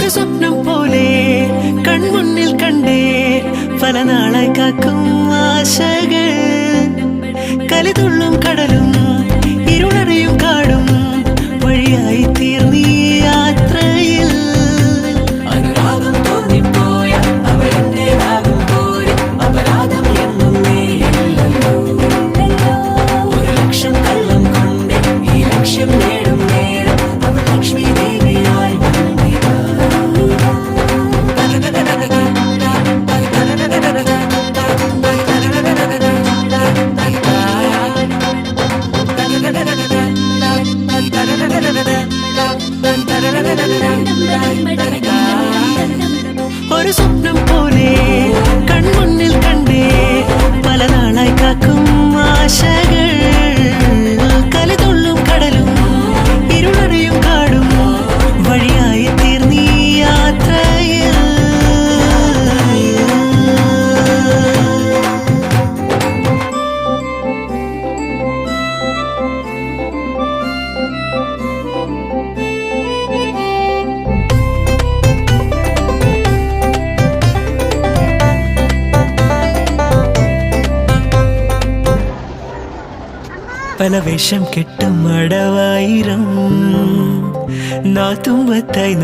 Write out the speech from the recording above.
ഒരു സ്വപ്നം പോലെ കൺമുന്നിൽ കണ്ടേ പല നാളായി കാക്കും ആശകൾ കലിതുള്ളും കടലും ഇരുളറിയും കാടും വഴിയായി തീർന്നീ യാത്രയിൽ അനുരാഗം തോന്നിപ്പോയ അവരെന്റേതാകും പോലെ അപരാധം എന്നും നേരില്ലല്ലോ ഒരു ലക്ഷം കള്ളം കൊണ്ട് ഈ ലക്ഷ്യം നേടും നേരം അവൾ ലക്ഷ്മി ദേവിയായി വന്നിതാ ഒരു സ്വപ്നം പോലെ കൺമുന്നിൽ കണ്ടേ പല നാളായി കാക്കും ആശകൾ കലിതുള്ളും കടലും ഇരുളറിയും കാടും വഴിയായി തീർന്നീ യാത്രയിൽ പല വേഷം കെട്ടും അടവായിരം നാത്തുമ്പത്തായി